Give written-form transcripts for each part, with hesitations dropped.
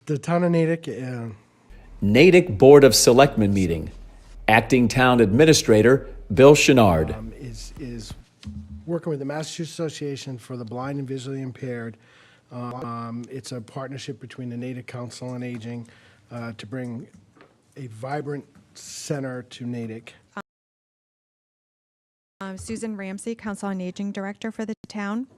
The town of Natick Natick Board of Selectmen meeting. Acting Town Administrator Bill Chenard. is working with the Massachusetts Association for the Blind and Visually Impaired. It's a partnership between the Natick Council on Aging to bring a vibrant center to Natick. Susan Ramsey, Council on Aging Director for the town.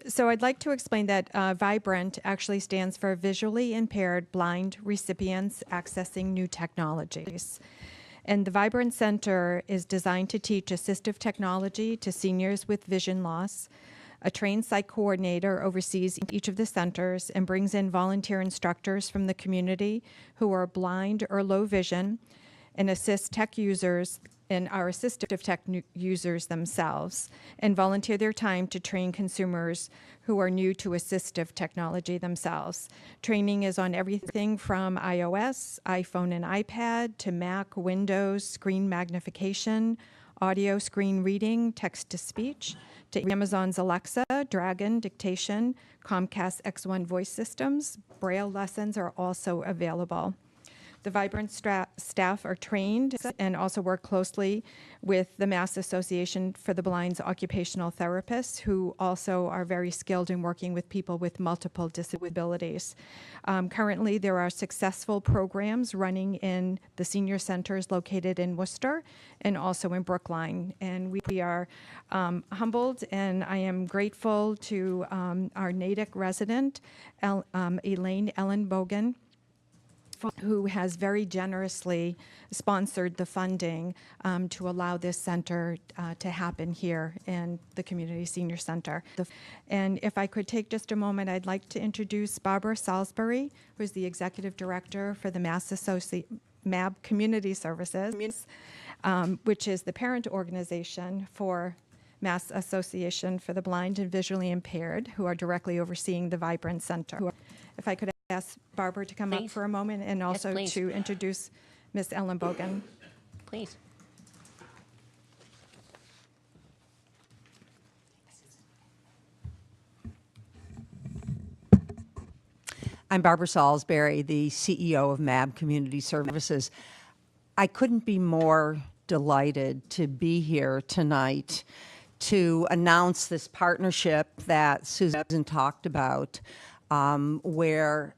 So I'd like to explain that Vibrant actually stands for Visually Impaired Blind Recipients Accessing New Technologies. And the Vibrant Center is designed to teach assistive technology to seniors with vision loss. A trained site coordinator oversees each of the centers and brings in volunteer instructors from the community who are blind or low vision and assist tech users and our assistive tech users themselves, and volunteer their time to train consumers who are new to assistive technology themselves. Training is on everything from iOS, iPhone and iPad, to Mac, Windows, screen magnification, audio screen reading, text-to-speech, to Amazon's Alexa, Dragon, dictation, Comcast X1 voice systems. Braille lessons are also available. The Vibrant staff are trained and also work closely with the Mass Association for the Blind's occupational therapists, who also are very skilled in working with people with multiple disabilities. Currently, there are successful programs running in the senior centers located in Worcester and also in Brookline. And we are humbled, and I am grateful to our Natick resident, Elaine Ellenbogen, who has very generously sponsored the funding to allow this center to happen here in the Community Senior Center. And if I could take just a moment, I'd like to introduce Barbara Salisbury, who is the Executive Director for the MAB Community Services, which is the parent organization for Mass Association for the Blind and Visually Impaired, who are directly overseeing the Vibrant Center. If I could ask Barbara to come up for a moment, and also to introduce Ms. Ellenbogen. Please. I'm Barbara Salisbury, the CEO of MAB Community Services. I couldn't be more delighted to be here tonight to announce this partnership that Susan talked about, where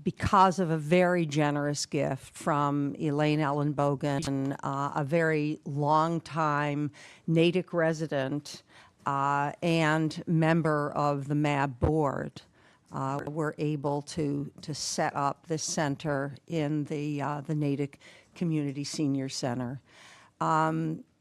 because of a very generous gift from Elaine Ellenbogen, a very long-time Natick resident and member of the MAB board, we're able to set up this center in the Natick Community Senior Center.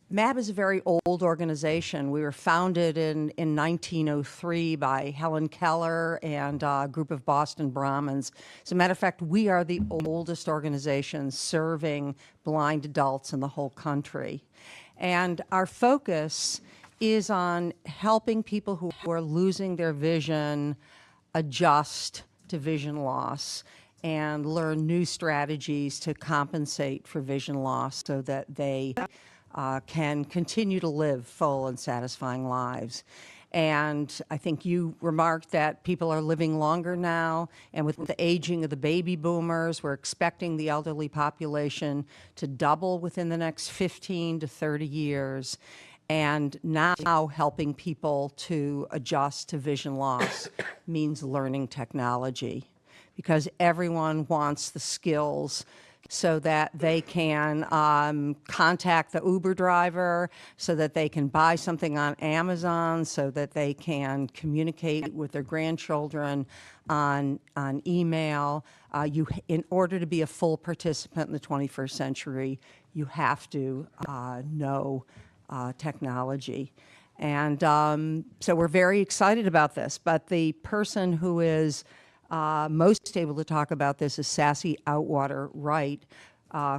MAB is a very old organization. We were founded in 1903 by Helen Keller and a group of Boston Brahmins. As a matter of fact, we are the oldest organization serving blind adults in the whole country. And our focus is on helping people who are losing their vision adjust to vision loss and learn new strategies to compensate for vision loss so that they can continue to live full and satisfying lives. And I think you remarked that people are living longer now, and with the aging of the baby boomers, we're expecting the elderly population to double within the next 15 to 30 years. And now helping people to adjust to vision loss means learning technology, because everyone wants the skills so that they can contact the Uber driver, so that they can buy something on Amazon, so that they can communicate with their grandchildren on email. In order to be a full participant in the 21st century, you have to know technology. And so we're very excited about this. But the person who is most able to talk about this is Sassy Outwater Wright,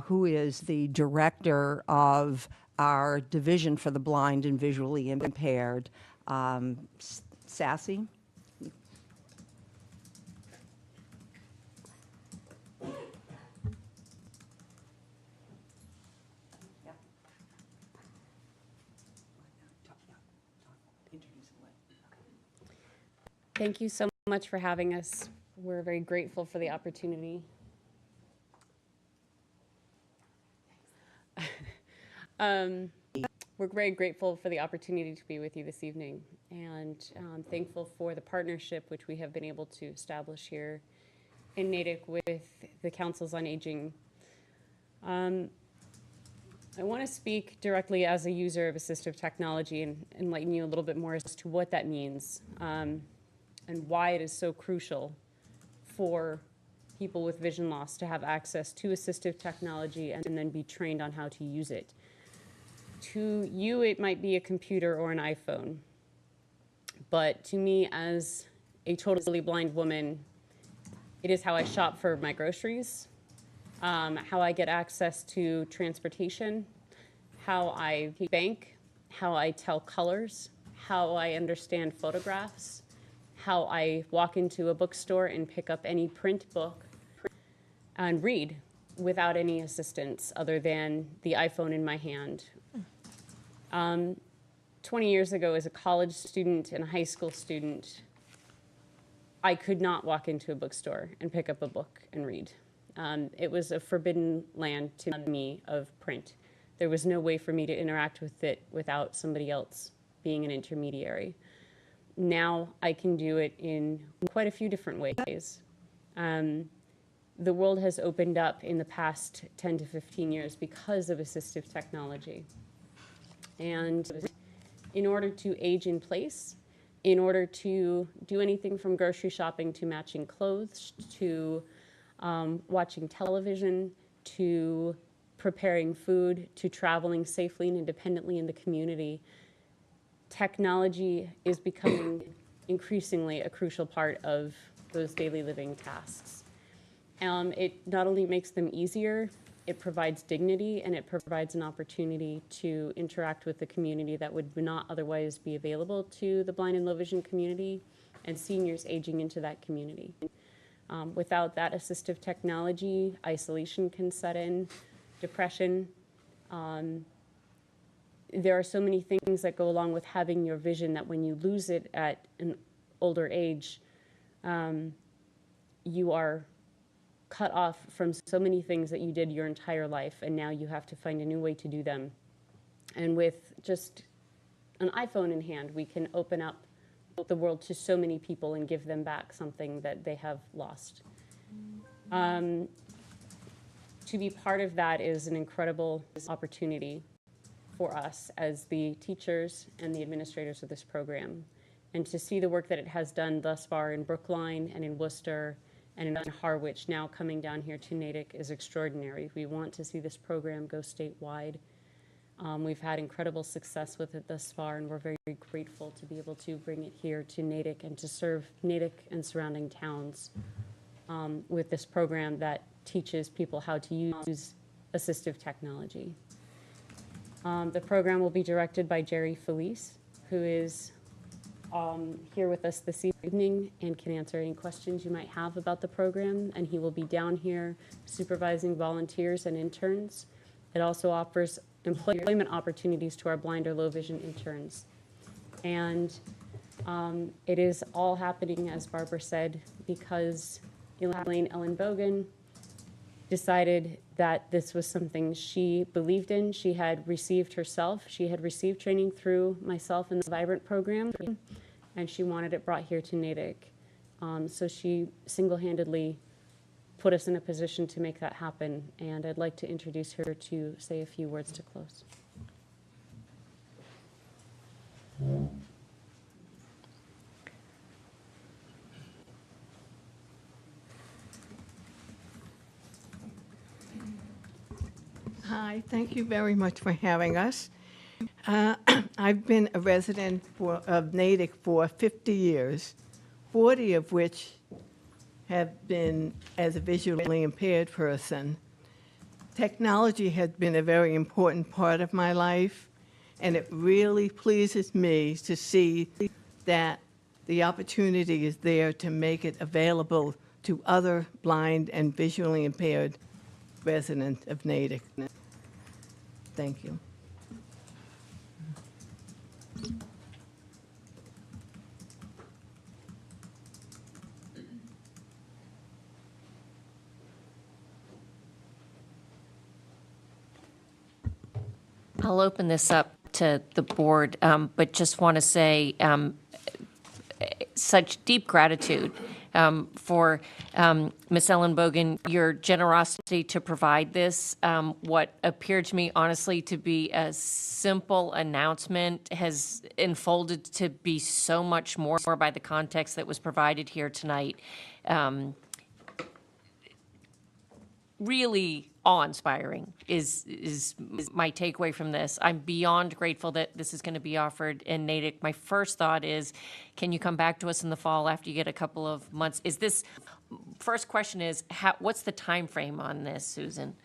who is the director of our division for the blind and visually impaired. Sassy? Thank you so much for having us. We're very grateful for the opportunity. We're very grateful for the opportunity to be with you this evening, and thankful for the partnership which we have been able to establish here in Natick with the Councils on Aging. I want to speak directly as a user of assistive technology and enlighten you a little bit more as to what that means, and why it is so crucial for people with vision loss to have access to assistive technology and then be trained on how to use it. To you, it might be a computer or an iPhone, but to me, as a totally blind woman, it is how I shop for my groceries, how I get access to transportation, how I bank, how I tell colors, how I understand photographs, how I walk into a bookstore and pick up any print book and read without any assistance other than the iPhone in my hand. 20 years ago, as a college student and a high school student, I could not walk into a bookstore and pick up a book and read. It was a forbidden land to me of print. There was no way for me to interact with it without somebody else being an intermediary. Now I can do it in quite a few different ways. The world has opened up in the past 10 to 15 years because of assistive technology. And in order to age in place, in order to do anything from grocery shopping to matching clothes, to watching television, to preparing food, to traveling safely and independently in the community, technology is becoming increasingly a crucial part of those daily living tasks. It not only makes them easier, it provides dignity, and it provides an opportunity to interact with the community that would not otherwise be available to the blind and low vision community and seniors aging into that community. Without that assistive technology, isolation can set in, depression. There are so many things that go along with having your vision that when you lose it at an older age, you are cut off from so many things that you did your entire life, and now you have to find a new way to do them. And with just an iPhone in hand, we can open up the world to so many people and give them back something that they have lost. To be part of that is an incredible opportunity for us as the teachers and the administrators of this program. And to see the work that it has done thus far in Brookline and in Worcester and in Harwich, now coming down here to Natick, is extraordinary. We want to see this program go statewide. We've had incredible success with it thus far, and we're very, very grateful to be able to bring it here to Natick and to serve Natick and surrounding towns with this program that teaches people how to use assistive technology. The program will be directed by Jerry Felice, who is here with us this evening and can answer any questions you might have about the program, and he will be down here supervising volunteers and interns. It also offers employment opportunities to our blind or low vision interns. And it is all happening, as Barbara said, because Elaine Ellen Bogan decided that this was something she believed in. She had received herself. She had received training through myself in the Vibrant program, and she wanted it brought here to Natick. So she single-handedly put us in a position to make that happen, and I'd like to introduce her to say a few words to close. Hi, thank you very much for having us. I've been a resident of Natick for 50 years, 40 of which have been as a visually impaired person. Technology has been a very important part of my life, and it really pleases me to see that the opportunity is there to make it available to other blind and visually impaired residents of Natick. Thank you. I'll open this up to the board, but just want to say such deep gratitude for Ms. Ellen Bogan, your generosity to provide this. What appeared to me, honestly, to be a simple announcement has unfolded to be so much more by the context that was provided here tonight. Really awe-inspiring is my takeaway from this. I'm beyond grateful that this is going to be offered in Natick. My first thought is, can you come back to us in the fall after you get a couple of months? First question is, what's the time frame on this, Susan?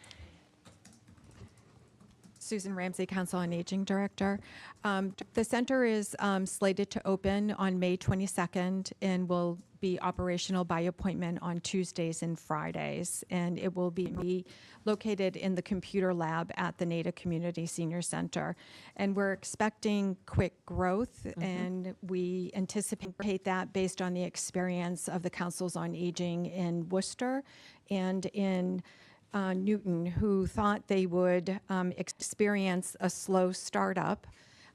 Susan Ramsey, Council on Aging Director. The center is slated to open on May 22nd and will be operational by appointment on Tuesdays and Fridays. And it will be located in the computer lab at the Natick Community Senior Center. And we're expecting quick growth, and we anticipate that based on the experience of the councils on aging in Worcester and in Newton, who thought they would experience a slow startup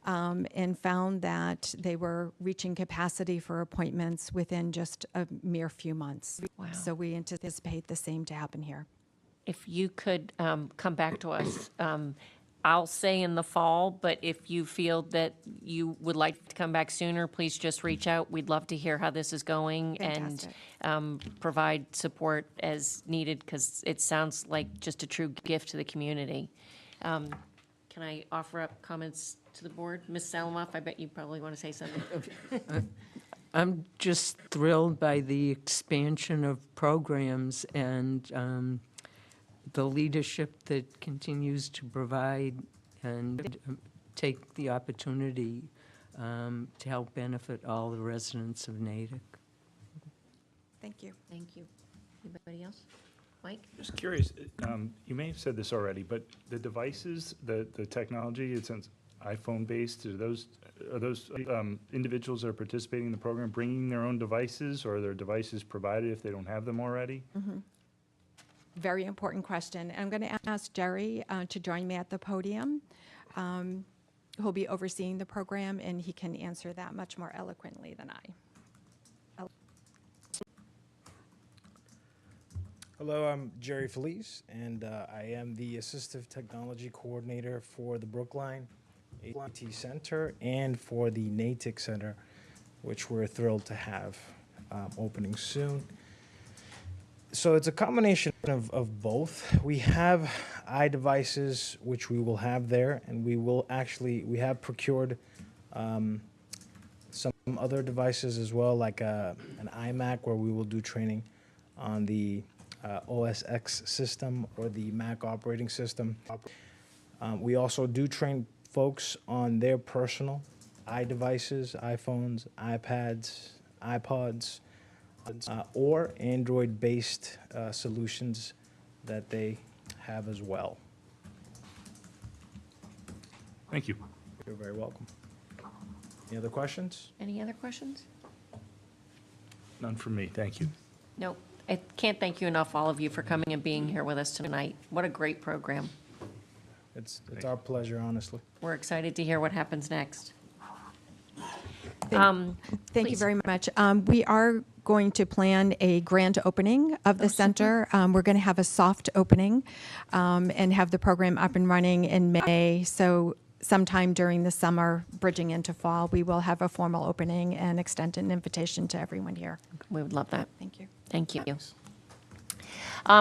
and found that they were reaching capacity for appointments within just a mere few months. Wow. So we anticipate the same to happen here. If you could come back to us, I'll say in the fall, but if you feel that you would like to come back sooner, please just reach out. We'd love to hear how this is going Fantastic. and provide support as needed, because it sounds like just a true gift to the community. Can I offer up comments to the board? Ms. Salamoff, I bet you probably want to say something. I'm just thrilled by the expansion of programs and the leadership that continues to provide and take the opportunity to help benefit all the residents of Natick. Thank you. Thank you. Anybody else? Mike? Just curious, you may have said this already, but the devices, the technology, it sounds iPhone-based, are those individuals that are participating in the program bringing their own devices, or are their devices provided if they don't have them already? Very important question. I'm going to ask Jerry to join me at the podium. Who'll be overseeing the program, and he can answer that much more eloquently than I. Hello, I'm Jerry Felice, and I am the Assistive Technology Coordinator for the Brookline AT Center and for the Natick Center, which we're thrilled to have opening soon. So it's a combination of both. We have iDevices, which we will have there, and we have procured some other devices as well, like an iMac, where we will do training on the OS X system or the Mac operating system. We also do train folks on their personal iDevices, iPhones, iPads, iPods, or Android-based solutions that they have as well. Thank you. You're very welcome. Any other questions? Any other questions? None from me, thank you. No. I can't thank you enough, all of you, for coming and being here with us tonight. What a great program. It's our pleasure, honestly. We're excited to hear what happens next. Thank you Please. very much. We are going to plan a grand opening of the center. We're going to have a soft opening and have the program up and running in May. So sometime during the summer, bridging into fall, we will have a formal opening and extend an invitation to everyone here. We would love that. Thank you. Thank you.